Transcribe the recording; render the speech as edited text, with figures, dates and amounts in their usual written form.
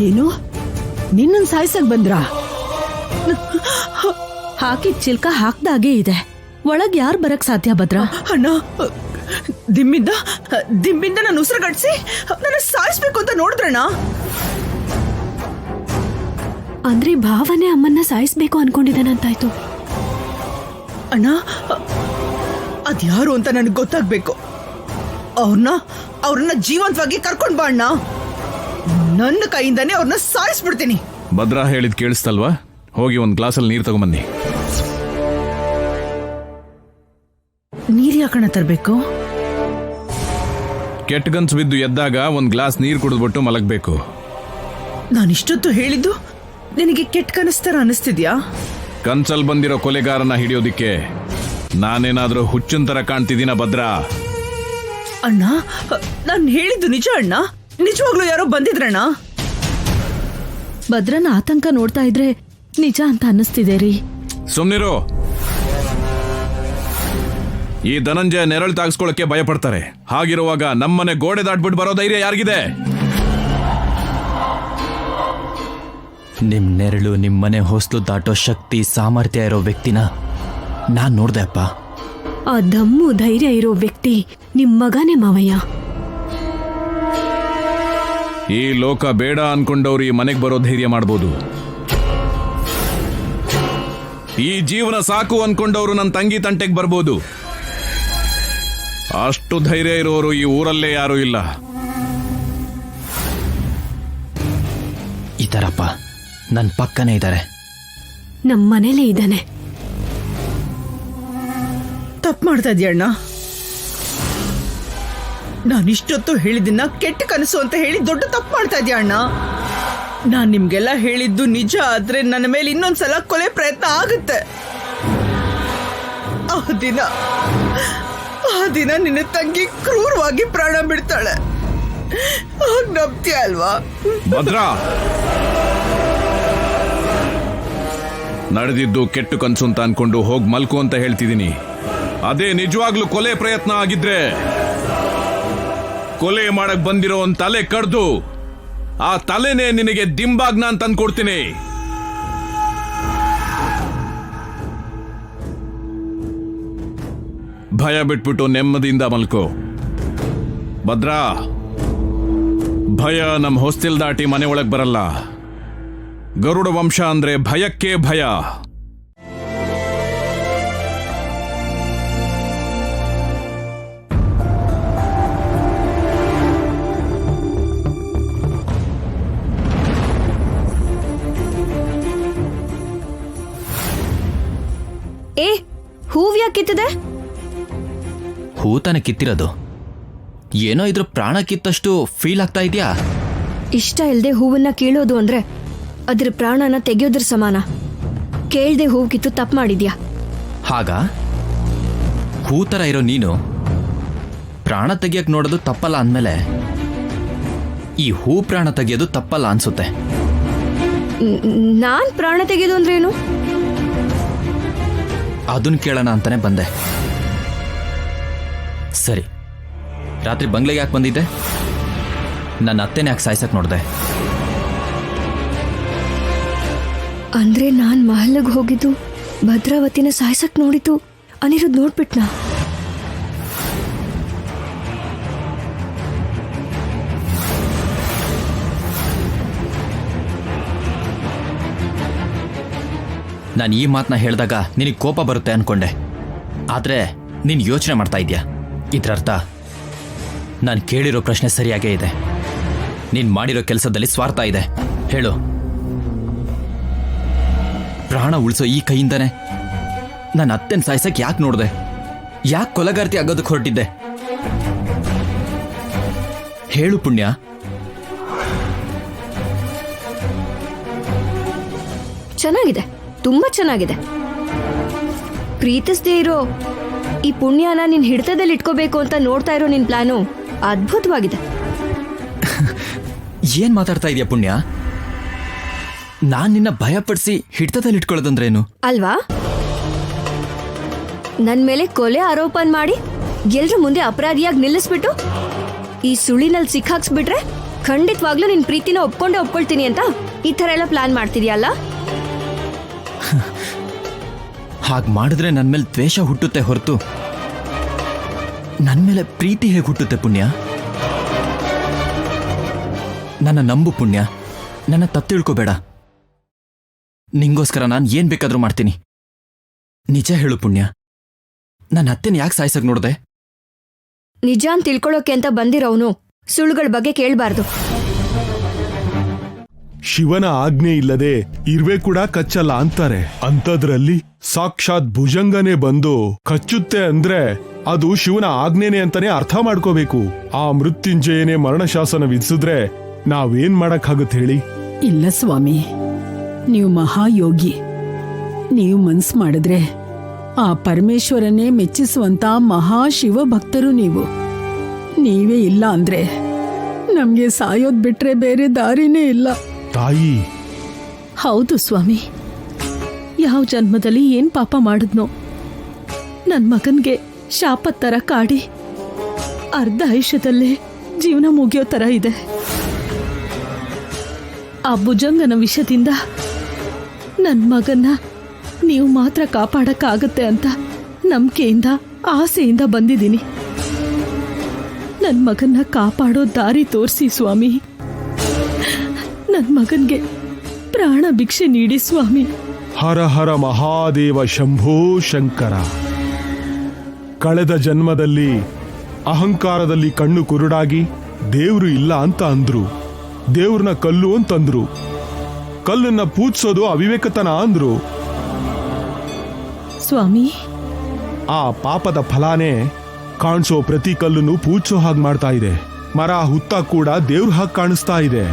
ಏನು ನಿನ್ನನ್ ಸಾಯ್ಸಕ್ ಬಂದ್ರಾ? ಹಾಕಿದ ಚಿಲ್ಕ ಹಾಕ್ದಾಗೆ ಇದೆ. ಒಳಗ್ ಯಾರು ಬರಕ್ ಸಾಧ್ಯ ಭದ್ರ? ಅಣ್ಣ, ದಿಮ್ಮಿಂದ ನಾನು ಉಸಿರುಗಟ್ಸಿ ನನ್ನ ಸಾಯಿಸ್ಬೇಕು ಅಂತ ನೋಡಿದ್ರಣ್ಣ. ಅಂದ್ರೆ ಭಾವನೆ ಅಮ್ಮನ್ನ ಸಾಯಿಸ್ಬೇಕು ಅನ್ಕೊಂಡಿದ್ದಾನಂತಾಯ್ತು. ಅಣ್ಣ, ಅದ್ಯಾರು ಅಂತ ನನಗೆ ಗೊತ್ತಾಗ್ಬೇಕು. ಅವ್ರನ್ನ ಜೀವಂತವಾಗಿ ಕರ್ಕೊಂಡ್ ಬಾ ಅಣ್ಣ. ನನ್ನ ಕೈಯಿಂದಾನೇ ಅವ್ರನ್ನ ಸಾಯಿಸ್ಬಿಡ್ತೀನಿ. ಭದ್ರಾ ಹೇಳಿದ್ ಕೇಳಿಸ್ತಲ್ವಾ? ಹೋಗಿ ಒಂದ್ ಗ್ಲಾಸಲ್ಲಿ ನೀರು ತಗೊಂಬನ್ನಿ. ನೀರ್ ಯಾಕಣ್ಣ ತರ್ಬೇಕು? ಕೆಟ್ಟಗನ್ಸು ಬಿದ್ದು ಎದ್ದಾಗ ಒಂದ್ ಗ್ಲಾಸ್ ನೀರು ಕುಡಿದ್ಬಿಟ್ಟು ಮಲಗಬೇಕು. ನಾನಿಷ್ಟೊತ್ತು ಹೇಳಿದ್ದು ನಿನಗೆ ಕೆಟ್ಟ ಕನಸ್ತರ ಅನಿಸ್ತಿದ್ಯಾ? ಕನ್ಸಲ್ ಬಂದಿರೋ ಕೊಲೆಗಾರನ ಹಿಡಿಯೋದಿಕ್ಕೆ ನಾನೇನಾದ್ರೂ ಹುಚ್ಚನ್ ತರ ಕಾಣ್ತಿದ್ದೀನ ಭದ್ರಾ? ಅಣ್ಣ, ನಾನು ಹೇಳಿದ್ದು ನಿಜ ಅಣ್ಣ. ನಿಜವಾಗ್ಲೂ ಯಾರೋ ಬಂದಿದ್ರಣ್ಣ. ಭದ್ರನ ಆತಂಕ ನೋಡ್ತಾ ಇದ್ರೆ ನಿಜ ಅಂತ ಅನ್ನಿಸ್ತಿದೆ ರೀ. ಸುಮ್ನಿರು. ಈ ಧನಂಜಯ ನೆರಳು ತಾಗಿಸ್ಕೊಳ್ಳಕ್ಕೆ ಭಯ ಪಡ್ತಾರೆ. ಹಾಗಿರುವಾಗ ನಮ್ಮನೆ ಗೋಡೆ ದಾಟ್ಬಿಟ್ಟು ಬರೋ ಧೈರ್ಯ ಯಾರಿಗಿದೆ? ನಿಮ್ ನೆರಳು ನಿಮ್ಮನೆ ಹೊಸ್ಲು ದಾಟೋ ಶಕ್ತಿ ಸಾಮರ್ಥ್ಯ ಇರೋ ವ್ಯಕ್ತಿನ ನಾನ್ ನೋಡ್ದೆ ಅಪ್ಪ. ಆ ದಮ್ಮು ಧೈರ್ಯ ಇರೋ ವ್ಯಕ್ತಿ ನಿಮ್ ಮಗನೇ ಮಾವಯ್ಯ. ಈ ಲೋಕ ಬೇಡ ಅನ್ಕೊಂಡವ್ರು ಈ ಮನೆಗೆ ಬರೋ ಧೈರ್ಯ ಮಾಡ್ಬೋದು. ಈ ಜೀವನ ಸಾಕು ಅನ್ಕೊಂಡವ್ರು ನನ್ನ ತಂಗಿ ತಂಟೆಗೆ ಬರ್ಬೋದು. ಅಷ್ಟು ಧೈರ್ಯ ಇರೋರು ಈ ಊರಲ್ಲೇ ಯಾರೂ ಇಲ್ಲ. ಇದಾರಪ್ಪ, ನನ್ ಪಕ್ಕನೇ ಇದ್ದಾರೆ. ನಮ್ ಮನೇಲೇ ಇದ್ದಾನೆ. ತಪ್ಪು ಮಾಡ್ತಾ ಇದೀಯ ಅಣ್ಣ. ನಾನಿಷ್ಟೊತ್ತು ಹೇಳಿದ್ದನ್ನ ಕೆಟ್ಟ ಕನಸು ಅಂತ ಹೇಳಿ ದೊಡ್ಡ ತಪ್ಪು ಮಾಡ್ತಾ ಇದೀಯ ಅಣ್ಣ. ನಾನ್ ನಿಮ್ಗೆಲ್ಲ ಹೇಳಿದ್ದು ನಿಜ ಆದ್ರೆ ನನ್ನ ಮೇಲೆ ಇನ್ನೊಂದ್ಸಲ ಕೊಲೆ ಪ್ರಯತ್ನ ಆಗುತ್ತೆ. ಆ ದಿನ ನಿನ್ನ ತಂಗಿ ಕ್ರೂರವಾಗಿ ಪ್ರಾಣ ಬಿಡ್ತಾಳೆ. ಆಗ ನಂಬ್ತೀಯ ಅಲ್ವಾ? ಭದ್ರಾ, ನಡೆದಿದ್ದು ಕೆಟ್ಟು ಕನ್ಸು ಅಂತ ಅನ್ಕೊಂಡು ಹೋಗ್ ಮಲ್ಕು ಅಂತ ಹೇಳ್ತಿದ್ದೀನಿ. ಅದೇ ನಿಜವಾಗ್ಲೂ ಕೊಲೆ ಪ್ರಯತ್ನ ಆಗಿದ್ರೆ ಕೊಲೆ ಮಾಡಕ್ ಬಂದಿರೋ ಒಂದ್ ತಲೆ ಕಡ್ದು ಆ ತಲೆನೇ ನಿನಗೆ ದಿಂಬಾಗ್ನ ಅಂತ ಅಂದ್ಕೊಡ್ತೀನಿ. ಭಯ ಬಿಟ್ಬಿಟ್ಟು ನೆಮ್ಮದಿಯಿಂದ ಮಲ್ಕೋ ಭದ್ರಾ. ಭಯ ನಮ್ ಹೊಸ್ತಿಲ್ ದಾಟಿ ಮನೆ ಒಳಗ್ ಬರಲ್ಲ. ಗರುಡ ವಂಶ ಅಂದ್ರೆ ಭಯಕ್ಕೆ ಭಯ. ಹೂವ್ ಯಾಕೆ ಕಿತ್ತದೆ? ಹೂ ತಾನೆ ಕಿತ್ತಿರೋದು. ಏನೋ ಇದ್ರ ಪ್ರಾಣ ಕಿತ್ತಷ್ಟು ಫೀಲ್ ಆಗ್ತಾ ಇದೆಯಾ? ಇಷ್ಟ ಇಲ್ದೆ ಹೂವನ್ನ ಕೀಳೋದು ಅಂದ್ರೆ ಅದ್ರ ಪ್ರಾಣನ ತೆಗೆಯೋದ್ರ ಸಮಾನ. ಕೇಳ್ದೆ ಹೂವು ಕಿತ್ತು ತಪ್ಪು ಮಾಡಿದ್ಯಾ? ಹಾಗ ಹೂ ತರ ಇರೋ ನೀನು ಪ್ರಾಣ ತೆಗಿಯಕ್ ನೋಡೋದು ತಪ್ಪಲ್ಲ ಅಂದ್ಮೇಲೆ ಈ ಹೂ ಪ್ರಾಣ ತೆಗಿಯೋದು ತಪ್ಪಲ್ಲ ಅನ್ಸುತ್ತೆ. ನಾನ್ ಪ್ರಾಣ ತೆಗೆಯೋದು ಅಂದ್ರೆ ಏನು? ಅದನ್ನ ಕೇಳೋಣ ಅಂತಾನೆ ಬಂದೆ. ಸರಿ, ರಾತ್ರಿ ಬಂಗ್ಲೆಗೆ ಯಾಕೆ ಬಂದಿದ್ದೆ? ನನ್ನ ಅತ್ತೆನ ಯಾಕೆ ಸಾಯ್ಸಕ್ ನೋಡ್ದೆ? ಅಂದ್ರೆ ನಾನ್ ಮಹಲ್ಗೆ ಹೋಗಿದ್ದು ಭದ್ರಾವತಿನ ಸಾಯ್ಸಕ್ ನೋಡಿದ್ದು ಅನಿರುದ್ ನೋಡ್ಬಿಟ್ನಾ? ನಾನು ಈ ಮಾತನ್ನ ಹೇಳಿದಾಗ ನಿನಗೆ ಕೋಪ ಬರುತ್ತೆ ಅನ್ಕೊಂಡೆ. ಆದ್ರೆ ನೀನು ಯೋಚನೆ ಮಾಡ್ತಾ ಇದೀಯ. ಇದ್ರರ್ಥ ನಾನು ಕೇಳಿರೋ ಪ್ರಶ್ನೆ ಸರಿಯಾಗೇ ಇದೆ. ನೀನು ಮಾಡಿರೋ ಕೆಲಸದಲ್ಲಿ ಸ್ವಾರ್ಥ ಇದೆ. ಹೇಳು, ಪ್ರಾಣ ಉಳಿಸೋ ಈ ಕೈಯಿಂದನೇ ನನ್ನ ಅತ್ತೆನ ಸಾಯ್ಸಕ್ ಯಾಕೆ ನೋಡ್ದೆ? ಯಾಕೆ ಕೊಲೆಗಾರ್ತಿ ಆಗೋದಕ್ಕೆ ಹೊರಟಿದ್ದೆ? ಹೇಳು ಪುಣ್ಯ. ಚೆನ್ನಾಗಿದೆ, ತುಂಬಾ ಚೆನ್ನಾಗಿದೆ. ಪ್ರೀತಿಸದೇ ಇರೋ ಈ ಪುಣ್ಯನ ನಿನ್ ಹಿಡಿತದಲ್ಲಿ ಇಟ್ಕೋಬೇಕು ಅಂತ ನೋಡ್ತಾ ಇರೋ ನಿನ್ ಪ್ಲಾನು ಅದ್ಭುತವಾಗಿದೆ. ಏನ್ ಮಾತಾಡ್ತಾ ಇದೀಯ ಪುಣ್ಯ? ನಾನ್ ನಿನ್ನ ಭಯಪಡಿಸಿ ಹಿಡಿತದಲ್ಲಿ ಇಟ್ಕೊಳ್ಳೋದಂದ್ರೇನು? ಅಲ್ವಾ? ನನ್ ಮೇಲೆ ಕೊಲೆ ಆರೋಪ ಮಾಡಿ ಎಲ್ರ ಮುಂದೆ ಅಪರಾಧಿಯಾಗಿ ನಿಲ್ಲಿಸ್ಬಿಟ್ಟು ಈ ಸುಳಿನಲ್ಲಿ ಸಿಕ್ಕಾಕ್ಸ್ಬಿಟ್ರೆ ಖಂಡಿತವಾಗ್ಲೂ ನಿನ್ ಪ್ರೀತಿನ ಒಪ್ಕೊಳ್ತೀನಿ ಅಂತ ಈ ತರ ಎಲ್ಲ ಪ್ಲಾನ್ ಮಾಡ್ತಿದ್ಯಲ್ಲ? ಹಾಗೆ ಮಾಡಿದ್ರೆ ನನ್ನ ಮೇಲೆ ದ್ವೇಷ ಹುಟ್ಟುತ್ತೆ ಹೊರತು ನನ್ನ ಮೇಲೆ ಪ್ರೀತಿ ಹೇಗೆ ಹುಟ್ಟುತ್ತೆ ಪುಣ್ಯ? ನನ್ನ ನಂಬು ಪುಣ್ಯ, ನನ್ನ ತಪ್ಪು ತಿಳ್ಕೋಬೇಡ. ನಿಂಗೋಸ್ಕರ ನಾನು ಏನ್ ಬೇಕಾದ್ರೂ ಮಾಡ್ತೀನಿ. ನಿಜ ಹೇಳು ಪುಣ್ಯ, ನನ್ನ ಅತ್ತೆನ ಯಾಕೆ ಸಾಯ್ಸಕ್ ನೋಡ್ದೆ? ನಿಜ ಅಂತ ತಿಳ್ಕೊಳ್ಳೋಕೆ ಅಂತ ಬಂದಿರೋನು ಸುಳ್ಳುಗಳ ಬಗ್ಗೆ ಕೇಳಬಾರ್ದು. ಶಿವನ ಆಜ್ಞೆ ಇಲ್ಲದೆ ಇರ್ವೆ ಕೂಡ ಕಚ್ಚಲ್ಲ ಅಂತಾರೆ. ಅಂಥದ್ರಲ್ಲಿ ಸಾಕ್ಷಾತ್ ಭುಜಂಗನೇ ಬಂದು ಕಚ್ಚುತ್ತೆ ಅಂದ್ರೆ ಅದು ಶಿವನ ಆಜ್ಞೆನೆ ಅಂತಾನೆ ಅರ್ಥ ಮಾಡ್ಕೋಬೇಕು. ಆ ಮೃತ್ಯುಂಜಯನೇ ಮರಣಶಾಸನ ವಿಧಿಸಿದ್ರೆ ನಾವೇನ್ ಮಾಡಕ್ಕಾಗತ್ತೆ ಹೇಳಿ? ಇಲ್ಲ ಸ್ವಾಮಿ, ನೀವು ಮಹಾಯೋಗಿ. ನೀವು ಮನ್ಸು ಮಾಡಿದ್ರೆ ಆ ಪರಮೇಶ್ವರನೇ ಮೆಚ್ಚಿಸುವಂತ ಮಹಾಶಿವ ಭಕ್ತರು ನೀವು. ನೀವೇ ಇಲ್ಲ ಅಂದ್ರೆ ನಮ್ಗೆ ಸಾಯೋದ್ ಬಿಟ್ರೆ ಬೇರೆ ದಾರಿನೇ ಇಲ್ಲ. ತಾಯಿ, ಹೌದು ಸ್ವಾಮಿ, ಯಾವ ಜನ್ಮದಲ್ಲಿ ಏನ್ ಪಾಪ ಮಾಡಿದ್ನೋ ನನ್ ಮಗನ್ಗೆ ಶಾಪದ ತರ ಕಾಡಿ ಅರ್ಧ ಆಯುಷ್ಯದಲ್ಲೇ ಜೀವನ ಮುಗಿಯೋ ತರ ಇದೆ. ಆ ಭುಜಂಗನ ವಿಷದಿಂದ ನನ್ ಮಗನ್ನ ನೀವು ಮಾತ್ರ ಕಾಪಾಡಕ್ಕಾಗತ್ತೆ ಅಂತ ನಂಬಿಕೆಯಿಂದ ಆಸೆಯಿಂದ ಬಂದಿದ್ದೀನಿ. ನನ್ ಮಗನ್ನ ಕಾಪಾಡೋ ದಾರಿ ತೋರಿಸಿ ಸ್ವಾಮಿ. ನನ್ ಮಗನ್ಗೆ ಪ್ರಾಣ ಭಿಕ್ಷೆ ನೀಡಿ ಸ್ವಾಮಿ. ಹರ ಹರ ಮಹಾದೇವ ಶಂಭೋ ಶಂಕರ. ಕಳೆದ ಜನ್ಮದಲ್ಲಿ ಅಹಂಕಾರದಲ್ಲಿ ಕಣ್ಣು ಕುರುಡಾಗಿ ದೇವ್ರು ಇಲ್ಲ ಅಂತ ಅಂದ್ರು. ದೇವ್ರನ್ನ ಕಲ್ಲು ಅಂತಂದ್ರು. ಕಲ್ಲನ್ನ ಪೂಜ್ಸೋದು ಅವಿವೇಕತನ ಅಂದ್ರು. ಸ್ವಾಮಿ, ಆ ಪಾಪದ ಫಲಾನೇ ಕಾಣಿಸೋ ಪ್ರತಿ ಕಲ್ಲನ್ನು ಪೂಜ್ಸೋ ಹಾಗೆ ಮಾಡ್ತಾ ಇದೆ. ಮರ ಹುತ್ತ ಕೂಡ ದೇವ್ರ ಹಾಗೆ ಕಾಣಿಸ್ತಾ ಇದೆ.